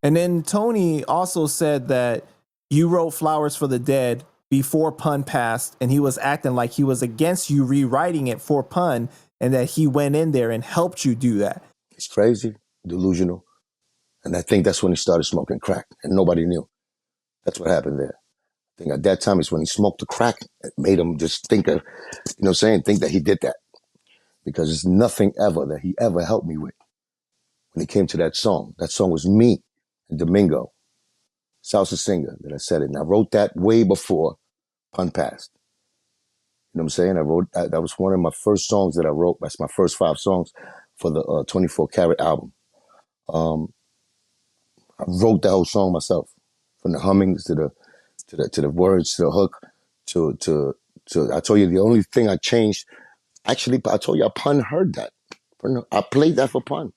And then Tony also said that you wrote Flowers for the Dead before Pun passed, and he was acting like he was against you rewriting it for Pun, and that he went in there and helped you do that. It's crazy, delusional. And I think that's when he started smoking crack, and nobody knew. That's what happened there. I think at that time is when he smoked the crack. It made him just think of, think that he did that. Because there's nothing ever that he ever helped me with when it came to that song. That song was me and Domingo, salsa singer, that I said it. And I wrote that way before Pun passed. You know what I'm saying? That was one of my first songs that I wrote. That's my first 5 songs for the 24 Karat album. I wrote that whole song myself, from the hummings to the words, to the hook, to I told you the only thing I changed. Actually, I told you Pun heard that. I played that for Pun.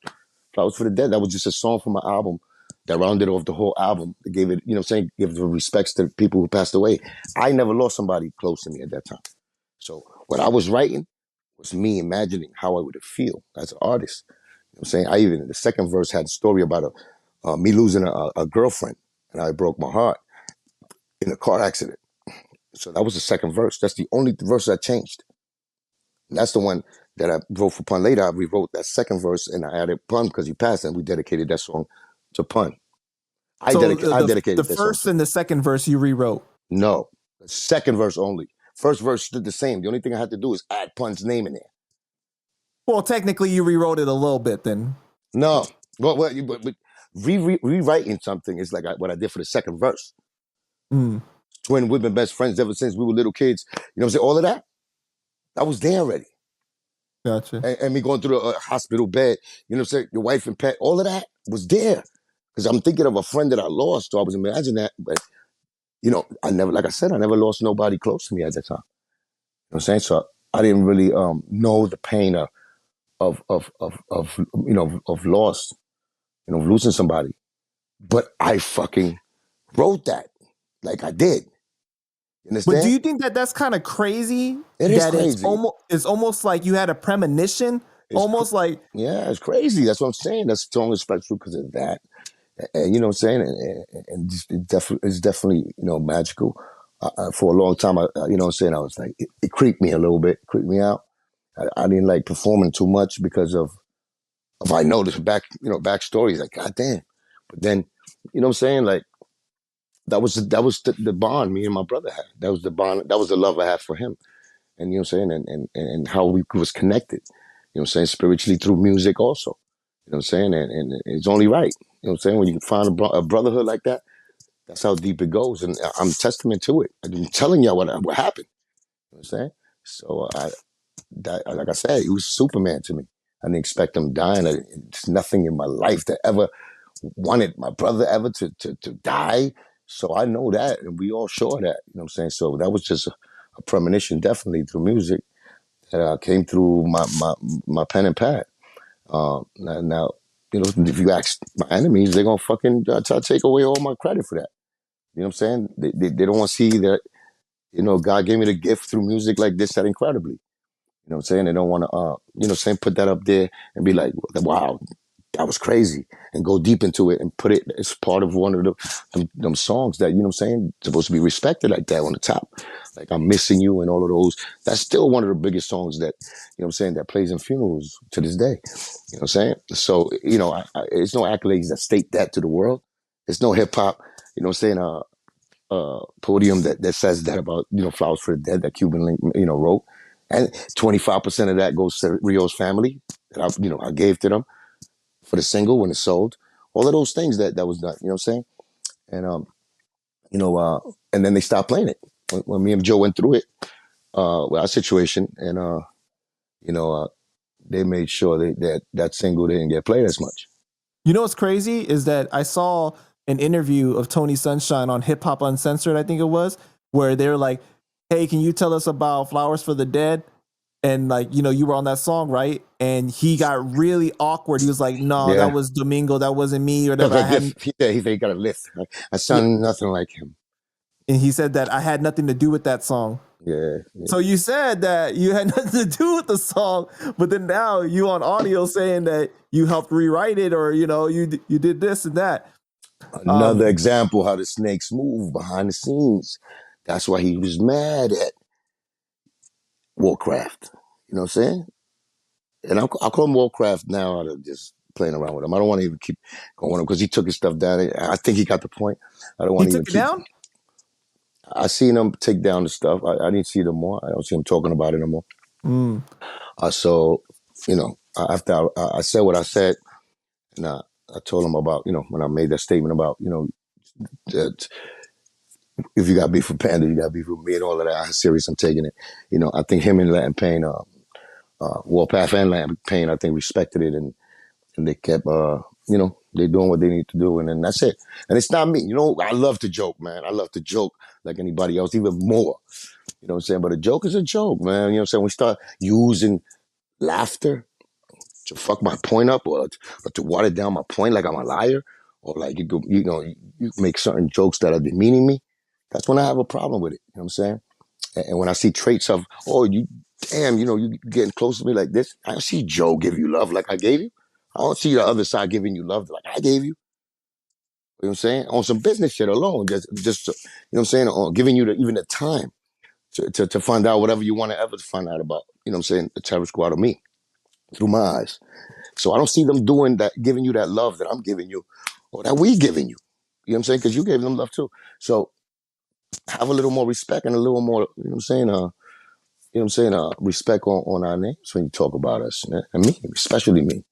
Flowers for the Dead. That was just a song from my album that rounded off the whole album. It gave it, give the respects to people who passed away. I never lost somebody close to me at that time. So what I was writing was me imagining how I would feel as an artist. You know what I'm saying? I even, in the second verse, had a story about me losing a girlfriend, and I broke my heart in a car accident. So that was the second verse. That's the only verse I changed. And that's the one that I wrote for Pun later. I rewrote that second verse, and I added Pun because he passed, and we dedicated that song to Pun. I dedicated the that first song. and the second verse you rewrote. No, the second verse only. First verse stood the same. The only thing I had to do is add Pun's name in there. Well, technically, you rewrote it a little bit then. No, but rewriting something is like what I did for the second verse. Twin, we've been best friends ever since we were little kids. You know what I'm saying? All of that was there already. Gotcha. And me going through the hospital bed, you know what I'm saying? Your wife and pet, all of that was there. Because I'm thinking of a friend that I lost, so I was imagining that. But, I never lost nobody close to me at that time. You know what I'm saying? So I didn't really know the pain of loss, of losing somebody. But I fucking wrote that like I did. You understand? But do you think that that's kind of crazy? It is crazy. It's almost like you had a premonition. Yeah, it's crazy. That's what I'm saying. That song is special because of that. And you know what I'm saying? And it's definitely, magical. For a long time, you know what I'm saying? I was like, it creeped me a little bit, creeped me out. I didn't like performing too much because of I know this back stories. Like, goddamn. But then, you know what I'm saying? Like, that was the bond me and my brother had. That was the bond. That was the love I had for him. And you know what I'm saying? And how we was connected. You know what I'm saying? Spiritually through music also. You know what I'm saying? And it's only right. You know what I'm saying? When you find a brotherhood like that, that's how deep it goes. And I'm testament to it. I'm telling y'all what happened. You know what I'm saying? So like I said, he was Superman to me. I didn't expect him dying. There's nothing in my life that ever wanted my brother ever to die. So I know that, and we all sure that. You know what I'm saying? So that was just a premonition, definitely through music that came through my pen and pad. Now, if you ask my enemies, they're gonna fucking try to take away all my credit for that. You know what I'm saying? They don't want to see that. God gave me the gift through music like this that incredibly. You know what I'm saying? They don't want to, put that up there and be like, wow, that was crazy, and go deep into it and put it as part of one of them songs that, you know what I'm saying, supposed to be respected like that on the top. Like I'm Missing You and all of those. That's still one of the biggest songs that, you know what I'm saying, that plays in funerals to this day. You know what I'm saying? So, it's no accolades that state that to the world. It's no hip hop, you know what I'm saying, podium that says that about, Flowers for the Dead that Cuban, wrote. And 25% of that goes to Rio's family that I gave to them for the single when it sold. All of those things that was done, you know what I'm saying? And and then they stopped playing it. When me and Joe went through it, with our situation, and they made sure that single didn't get played as much. You know what's crazy is that I saw an interview of Tony Sunshine on Hip Hop Uncensored, I think it was, where they're like, hey, can you tell us about Flowers for the Dead? And like, you were on that song, right? And he got really awkward. He was like, no, that was Domingo. That wasn't me or whatever. He got a lift. I sound nothing like him. and he said that I had nothing to do with that song. Yeah, yeah. So you said that you had nothing to do with the song, but then now you on audio saying that you helped rewrite it, or you did this and that. Another example how the snakes move behind the scenes. That's why he was mad at Warcraft. You know what I'm saying? And I'll call him Warcraft now out of just playing around with him. I don't want to even keep going with him because he took his stuff down. I think he got the point. I don't He want to even took it keep. down. I seen him take down the stuff. I didn't see them more. I don't see him talking about it no more. Mm. So, after I said what I said, and I told him about, when I made that statement about, that if you got beef with Panda, you got beef with me and all of that. How serious I'm taking it. I think him and Latin Pain, Warpath and Latin Pain, I think respected it, and they kept, they doing what they need to do, and then that's it. And it's not me. I love to joke, man. I love to joke like anybody else, even more. You know what I'm saying? But a joke is a joke, man. You know what I'm saying? We start using laughter to fuck my point up, or to water down my point like I'm a liar, or like you make certain jokes that are demeaning me. That's when I have a problem with it. You know what I'm saying? And when I see traits of, you getting close to me like this, I see Joe give you love like I gave you. I don't see the other side giving you love like I gave you. You know what I'm saying? On some business shit alone, just you know what I'm saying? On giving you even the time to find out whatever you want to ever find out about, you know what I'm saying, the Terror Squad or me through my eyes. So I don't see them doing that, giving you that love that I'm giving you or that we giving you. You know what I'm saying? Because you gave them love too. So have a little more respect and a little more, you know what I'm saying? Respect on our names when you talk about us, man. And me, especially me.